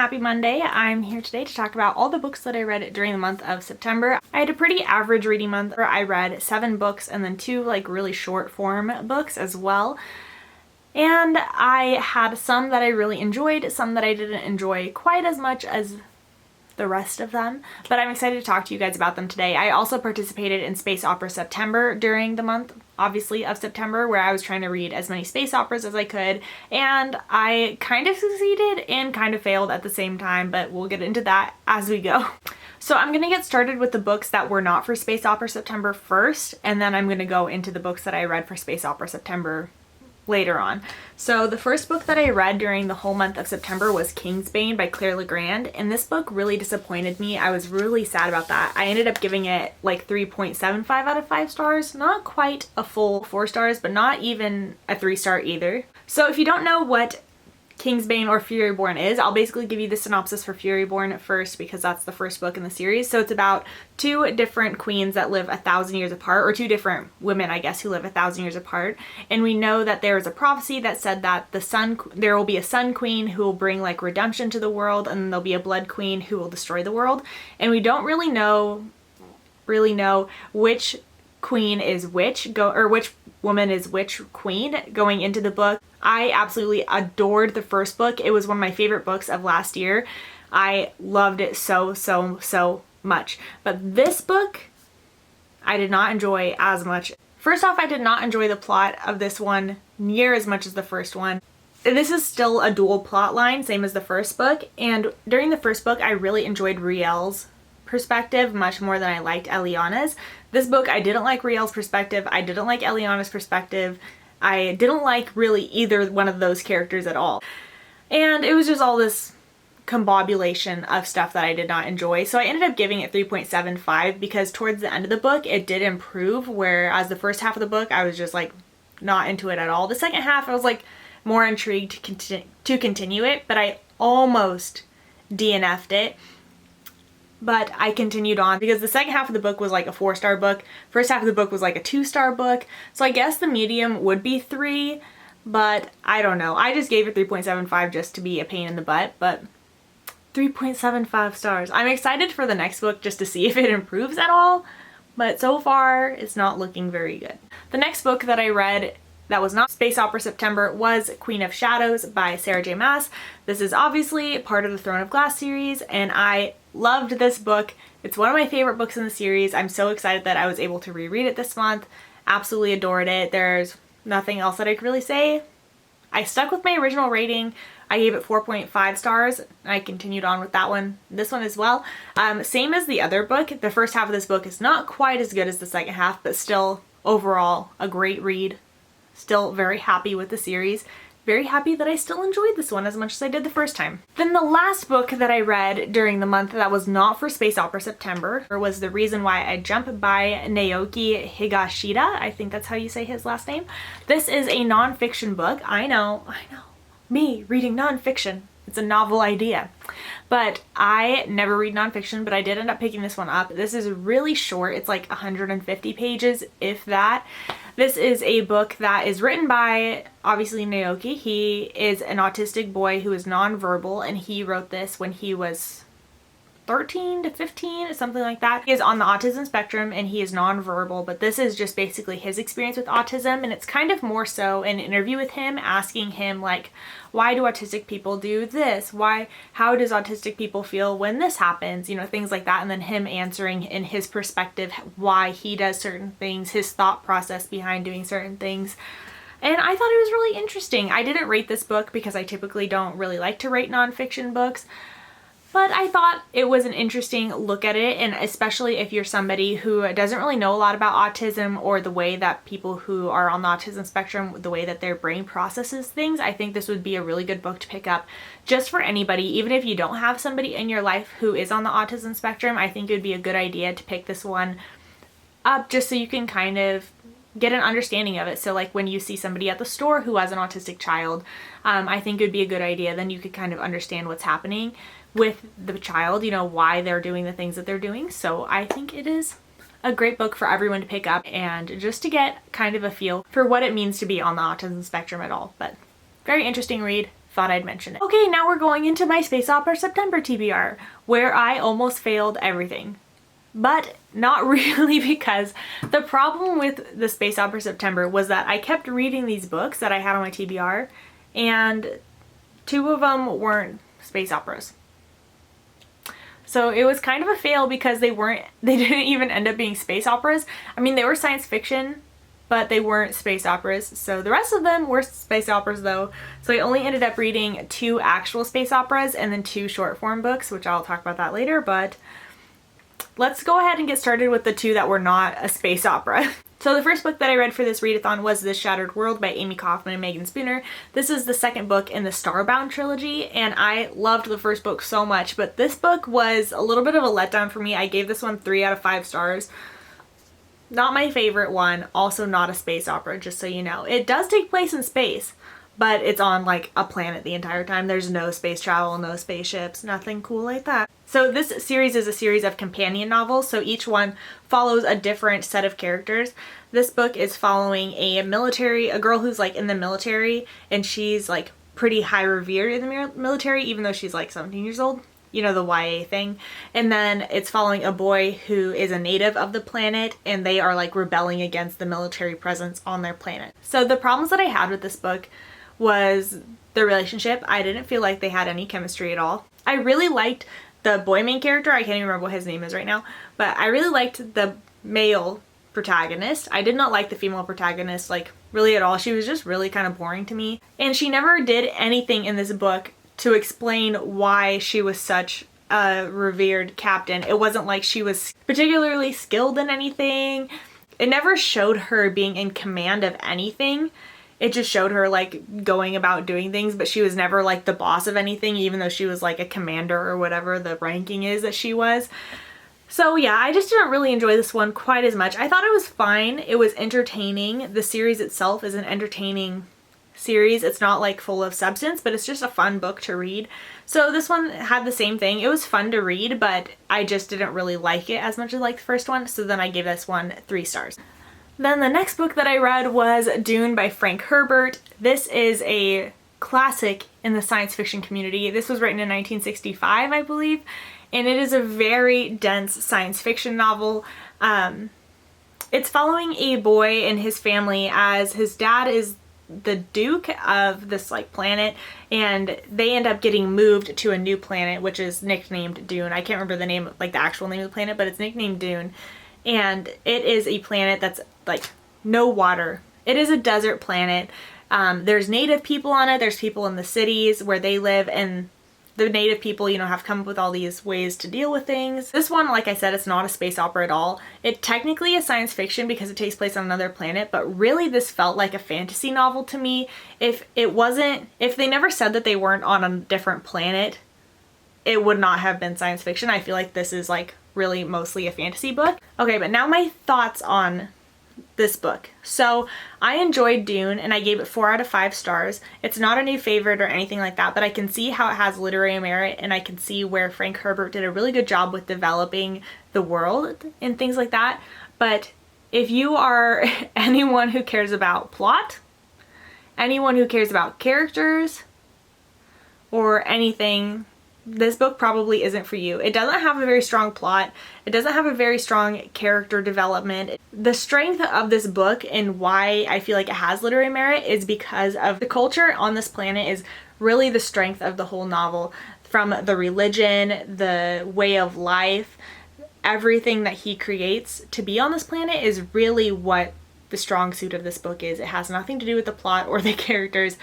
happy Monday. I'm here today to talk about all the books that I read during the month of September. I had a pretty average reading month where I read 7 books and then 2 like really short form books as well. And I had some that I really enjoyed, some that I didn't enjoy quite as much as the rest of them, but I'm excited to talk to you guys about them today. I also participated in Space Opera September during the month, obviously, of September, where I was trying to read as many space operas as I could, and I kind of succeeded and kind of failed at the same time, but we'll get into that as we go. So I'm gonna get started with the books that were not for Space Opera September first, and then I'm gonna go into the books that I read for Space Opera September later on. So the first book that I read during the whole month of September was Kingsbane by Claire Legrand, and this book really disappointed me. I was really sad about that. I ended up giving it like 3.75 out of 5 stars. Not quite a full 4 stars, but not even a 3-star either. So if you don't know what Kingsbane or Furyborn is, I'll basically give you the synopsis for Furyborn first because that's the first book in the series. So it's about 2 different queens that live 1,000 years apart, or 2 different women, I guess, who live 1,000 years apart. And we know that there is a prophecy that said that there will be a sun queen who will bring like redemption to the world, and then there'll be a blood queen who will destroy the world. And we don't really know which queen is which, or which woman is which queen going into the book. I absolutely adored the first book. It was one of my favorite books of last year. I loved it so much. But this book, I did not enjoy as much. First off, I did not enjoy the plot of this one near as much as the first one. This is still a dual plot line, same as the first book. And during the first book, I really enjoyed Riel's perspective much more than I liked Eliana's. This book, I didn't like Riel's perspective. I didn't like Eliana's perspective. I didn't like really either one of those characters at all. And it was just all this combobulation of stuff that I did not enjoy. So I ended up giving it 3.75 because towards the end of the book, it did improve, whereas the first half of the book, I was just like not into it at all. The second half, I was like more intrigued to continue it, but I almost DNF'd it. But I continued on because the second half of the book was like a 4-star book. First half of the book was like a 2-star book. So I guess the medium would be 3, but I don't know. I just gave it 3.75 just to be a pain in the butt, but 3.75 stars. I'm excited for the next book just to see if it improves at all, but so far it's not looking very good. The next book that I read that was not Space Opera September was Queen of Shadows by Sarah J Maas. This is obviously part of the Throne of Glass series, and I loved this book. It's one of my favorite books in the series. I'm so excited that I was able to reread it this month. Absolutely adored it. There's nothing else that I could really say. I stuck with my original rating. I gave it 4.5 stars. I continued on with that one, this one as well. Same as the other book. The first half of this book is not quite as good as the second half, but still overall a great read. Still very happy with the series. Very happy that I still enjoyed this one as much as I did the first time. Then the last book that I read during the month that was not for Space Opera September was The Reason Why I Jump by Naoki Higashida. I think that's how you say his last name. This is a nonfiction book. I know. Me reading nonfiction. It's a novel idea. But I never read nonfiction, but I did end up picking this one up. This is really short. It's like 150 pages, if that. This is a book that is written by, obviously, Naoki. He is an autistic boy who is nonverbal, and he wrote this when he was 13 to 15, something like that. He is on the autism spectrum and he is nonverbal, but this is just basically his experience with autism, and it's kind of more so an interview with him, asking him like, why do autistic people do this? How does autistic people feel when this happens? You know, things like that, and then him answering in his perspective why he does certain things, his thought process behind doing certain things. And I thought it was really interesting. I didn't rate this book because I typically don't really like to rate nonfiction books, but I thought it was an interesting look at it, and especially if you're somebody who doesn't really know a lot about autism or the way that people who are on the autism spectrum, the way that their brain processes things, I think this would be a really good book to pick up just for anybody. Even if you don't have somebody in your life who is on the autism spectrum, I think it would be a good idea to pick this one up just so you can kind of get an understanding of it. So like when you see somebody at the store who has an autistic child, I think it would be a good idea. Then you could kind of understand what's happening with the child, you know, why they're doing the things that they're doing. So I think it is a great book for everyone to pick up and just to get kind of a feel for what it means to be on the autism spectrum at all. But very interesting read. Thought I'd mention it. Okay, now we're going into my Space Opera September TBR, where I almost failed everything. But not really, because the problem with the Space Opera September was that I kept reading these books that I had on my TBR, and 2 of them weren't space operas. So it was kind of a fail because they didn't even end up being space operas. I mean, they were science fiction, but they weren't space operas. So the rest of them were space operas though. So I only ended up reading 2 actual space operas and then 2 short form books, which I'll talk about that later, but let's go ahead and get started with the 2 that were not a space opera. So the first book that I read for this readathon was This Shattered World by Amy Kaufman and Megan Spooner. This is the second book in the Starbound trilogy, and I loved the first book so much, but this book was a little bit of a letdown for me. I gave this one 3 out of 5 stars. Not my favorite one, also not a space opera, just so you know. It does take place in space, but it's on like a planet the entire time. There's no space travel, no spaceships, nothing cool like that. So this series is a series of companion novels, so each one follows a different set of characters. This book is following a girl who's like in the military, and she's like pretty high revered in the military, even though she's like 17 years old. You know, the YA thing. And then it's following a boy who is a native of the planet, and they are like rebelling against the military presence on their planet. So the problems that I had with this book was the relationship. I didn't feel like they had any chemistry at all. I really liked the boy main character. I can't even remember what his name is right now, but I really liked the male protagonist. I did not like the female protagonist like really at all. She was just really kind of boring to me. And she never did anything in this book to explain why she was such a revered captain. It wasn't like she was particularly skilled in anything. It never showed her being in command of anything. It just showed her like going about doing things, but she was never like the boss of anything, even though she was like a commander or whatever the ranking is that she was. So yeah, I just didn't really enjoy this one quite as much. I thought it was fine. It was entertaining. The series itself is an entertaining series. It's not like full of substance, but it's just a fun book to read. So this one had the same thing. It was fun to read, but I just didn't really like it as much as like the first one. So then I gave this one 3 stars. Then the next book that I read was Dune by Frank Herbert. This is a classic in the science fiction community. This was written in 1965, I believe, and it is a very dense science fiction novel. It's following a boy and his family as his dad is the Duke of this like planet, and they end up getting moved to a new planet, which is nicknamed Dune. I can't remember the name, like the actual name of the planet, but it's nicknamed Dune. And it is a planet that's like no water. It is a desert planet. There's native people on it. There's people in the cities where they live, and the native people, you know, have come up with all these ways to deal with things. This one, like I said, it's not a space opera at all. It technically is science fiction because it takes place on another planet, but really this felt like a fantasy novel to me. If they never said that they weren't on a different planet, it would not have been science fiction. I feel like this is like really mostly a fantasy book. Okay, but now my thoughts on this book. So I enjoyed Dune and I gave it 4 out of 5 stars. It's not a new favorite or anything like that, but I can see how it has literary merit, and I can see where Frank Herbert did a really good job with developing the world and things like that. But if you are anyone who cares about plot, anyone who cares about characters, or anything, this book probably isn't for you. It doesn't have a very strong plot. It doesn't have a very strong character development. The strength of this book and why I feel like it has literary merit is because of the culture on this planet is really the strength of the whole novel. From the religion, the way of life, everything that he creates to be on this planet is really what the strong suit of this book is. It has nothing to do with the plot or the characters.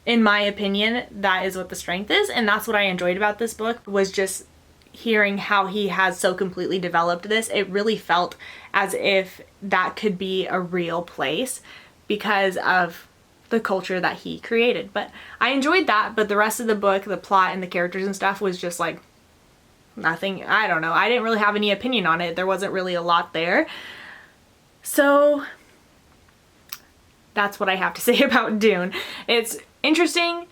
In my opinion, that is what the strength is, and that's what I enjoyed about this book, was just hearing how he has so completely developed this. It really felt as if that could be a real place because of the culture that he created. But I enjoyed that, but the rest of the book, the plot and the characters and stuff was just like nothing. I don't know. I didn't really have any opinion on it. There wasn't really a lot there. So that's what I have to say about Dune. It's interesting.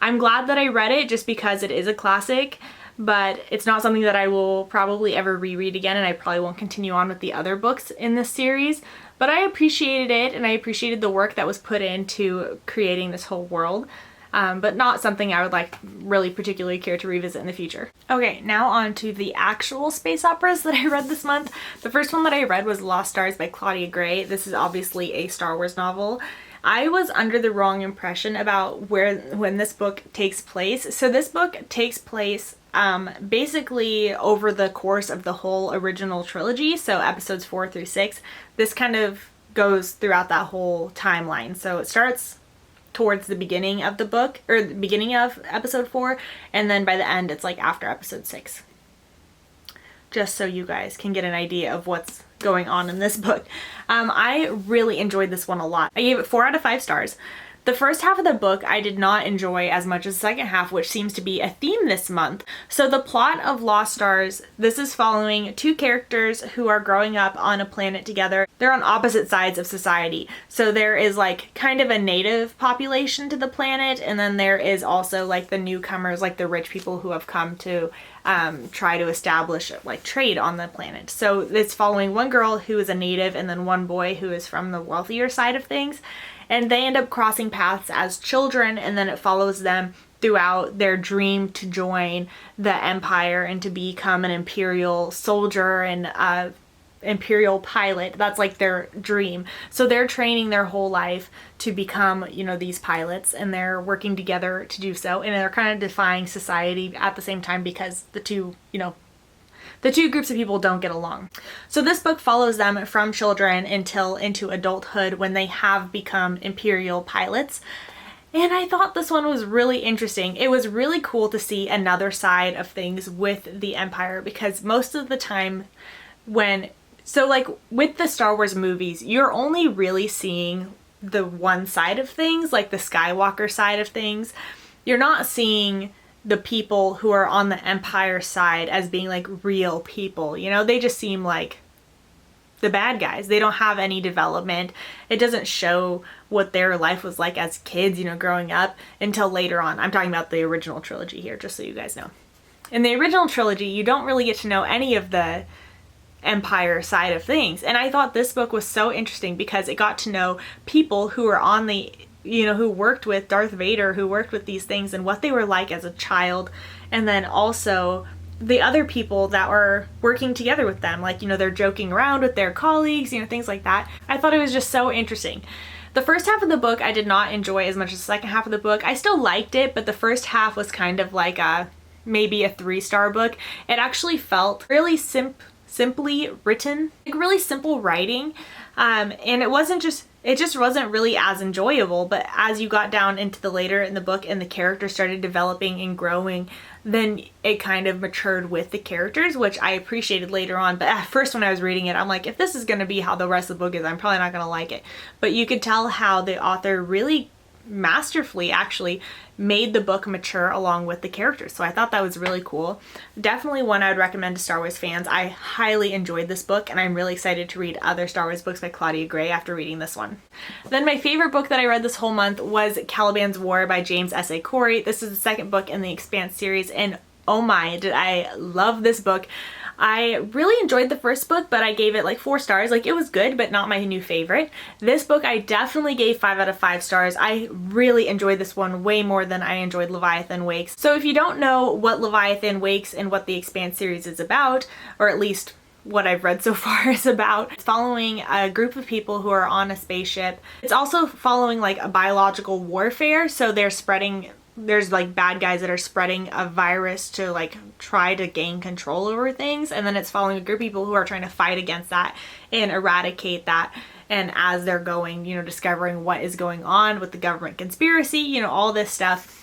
I'm glad that I read it just because it is a classic, but it's not something that I will probably ever reread again, and I probably won't continue on with the other books in this series. But I appreciated it, and I appreciated the work that was put into creating this whole world. But not something I would like really particularly care to revisit in the future. Okay, now on to the actual space operas that I read this month. The first one that I read was Lost Stars by Claudia Gray. This is obviously a Star Wars novel. I was under the wrong impression about when this book takes place. So this book takes place basically over the course of the whole original trilogy, so episodes 4 through 6. This kind of goes throughout that whole timeline. So it starts towards the beginning of the book, or the beginning of episode 4, and then by the end it's like after episode 6. Just so you guys can get an idea of what's going on in this book. I really enjoyed this one a lot. I gave it 4 out of 5 stars. The first half of the book I did not enjoy as much as the second half, which seems to be a theme this month. So the plot of Lost Stars, this is following 2 characters who are growing up on a planet together. They're on opposite sides of society. So there is like kind of a native population to the planet, and then there is also like the newcomers, like the rich people who have come to try to establish like trade on the planet. So it's following one girl who is a native and then one boy who is from the wealthier side of things. And they end up crossing paths as children, and then it follows them throughout their dream to join the Empire and to become an Imperial soldier and Imperial pilot. That's like their dream. So they're training their whole life to become, you know, these pilots, and they're working together to do so. And they're kind of defying society at the same time because the two groups of people don't get along. So this book follows them from children until into adulthood when they have become Imperial pilots. And I thought this one was really interesting. It was really cool to see another side of things with the Empire, because most of the time like with the Star Wars movies, you're only really seeing the one side of things, like the Skywalker side of things. You're not seeing the people who are on the Empire side as being like real people, you know? They just seem like the bad guys. They don't have any development. It doesn't show what their life was like as kids, you know, growing up until later on. I'm talking about the original trilogy here, just so you guys know. In the original trilogy, you don't really get to know any of the Empire side of things. And I thought this book was so interesting because it got to know people who are on the, you know, who worked with Darth Vader, who worked with these things and what they were like as a child. And then also the other people that were working together with them, like, you know, they're joking around with their colleagues, you know, things like that. I thought it was just so interesting. The first half of the book I did not enjoy as much as the second half of the book. I still liked it, but the first half was kind of like maybe a 3-star book. It actually felt really simply written, like really simple writing, and it just wasn't really as enjoyable. But as you got down into the later in the book and the characters started developing and growing, then it kind of matured with the characters, which I appreciated later on. But at first when I was reading it, I'm like, if this is going to be how the rest of the book is, I'm probably not going to like it. But you could tell how the author really masterfully actually made the book mature along with the characters. So I thought that was really cool. Definitely one I would recommend to Star Wars fans. I highly enjoyed this book, and I'm really excited to read other Star Wars books by Claudia Gray after reading this one. Then my favorite book that I read this whole month was Caliban's War by James S.A. Corey. This is the second book in the Expanse series, and oh my, did I love this book. I really enjoyed the first book, but I gave it like 4 stars. Like, it was good, but not my new favorite. This book I definitely gave 5 out of 5 stars. I really enjoyed this one way more than I enjoyed Leviathan Wakes. So if you don't know what Leviathan Wakes and what the Expanse series is about, or at least what I've read so far is about, it's following a group of people who are on a spaceship. It's also following like a biological warfare, so there's like bad guys that are spreading a virus to like try to gain control over things, and then it's following a group of people who are trying to fight against that and eradicate that. And as they're going, you know, discovering what is going on with the government conspiracy, you know, all this stuff.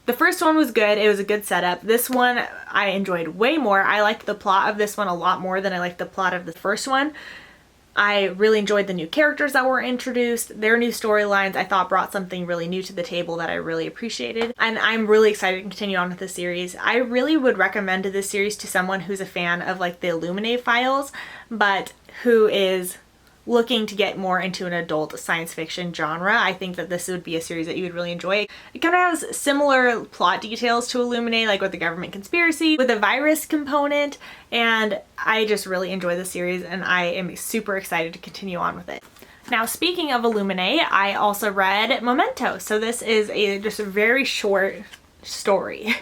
The first one was good. It was a good setup. This one I enjoyed way more. I liked the plot of this one a lot more than I liked the plot of the first one. I really enjoyed the new characters that were introduced. Their new storylines I thought brought something really new to the table that I really appreciated. And I'm really excited to continue on with the series. I really would recommend this series to someone who's a fan of like the Illuminae files, but who is looking to get more into an adult science fiction genre, I think that this would be a series that you would really enjoy. It kind of has similar plot details to Illuminae, like with the government conspiracy, with a virus component, and I just really enjoy the series and I am super excited to continue on with it. Now, speaking of Illuminae, I also read Memento. So this is just a very short story.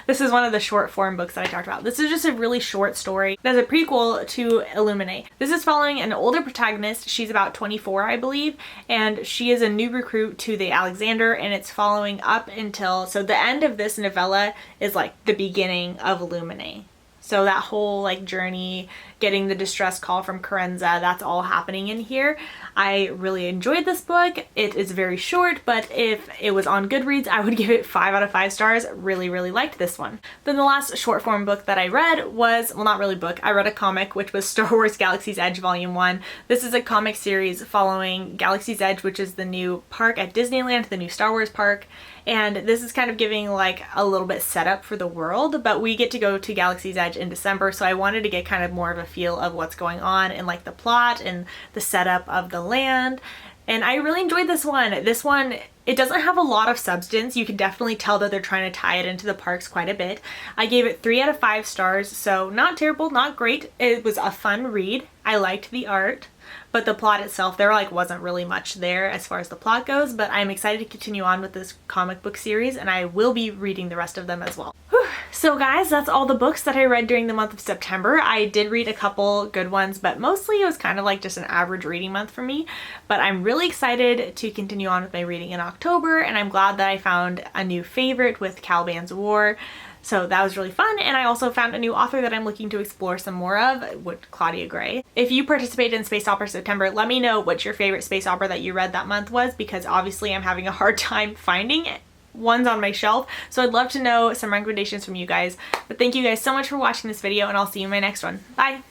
This is one of the short form books that I talked about. This is just a really short story. There's a prequel to Illuminae. This is following an older protagonist. She's about 24, I believe, and she is a new recruit to the Alexander, and it's following up until, so the end of this novella is like the beginning of Illuminae. So that whole like journey, getting the distress call from Carenza, that's all happening in here. I really enjoyed this book. It is very short, but if it was on Goodreads, I would give it 5 out of 5 stars. Really, really liked this one. Then the last short form book that I read was, well, not really book, I read a comic, which was Star Wars Galaxy's Edge Volume 1. This is a comic series following Galaxy's Edge, which is the new park at Disneyland, the new Star Wars park. And this is kind of giving like a little bit setup for the world, but we get to go to Galaxy's Edge in December, so I wanted to get kind of more of a feel of what's going on and like the plot and the setup of the land. And I really enjoyed this one. This one, it doesn't have a lot of substance. You can definitely tell that they're trying to tie it into the parks quite a bit. I gave it 3 out of 5 stars, so not terrible, not great. It was a fun read. I liked the art, but the plot itself, there like wasn't really much there as far as the plot goes, but I'm excited to continue on with this comic book series, and I will be reading the rest of them as well. Whew. So guys, that's all the books that I read during the month of September. I did read a couple good ones, but mostly it was kind of like just an average reading month for me. But I'm really excited to continue on with my reading in October, and I'm glad that I found a new favorite with Caliban's War. So that was really fun, and I also found a new author that I'm looking to explore some more of, with Claudia Gray. If you participated in Space Opera September, let me know what your favorite space opera that you read that month was, because obviously I'm having a hard time finding ones on my shelf. So I'd love to know some recommendations from you guys. But thank you guys so much for watching this video, and I'll see you in my next one. Bye!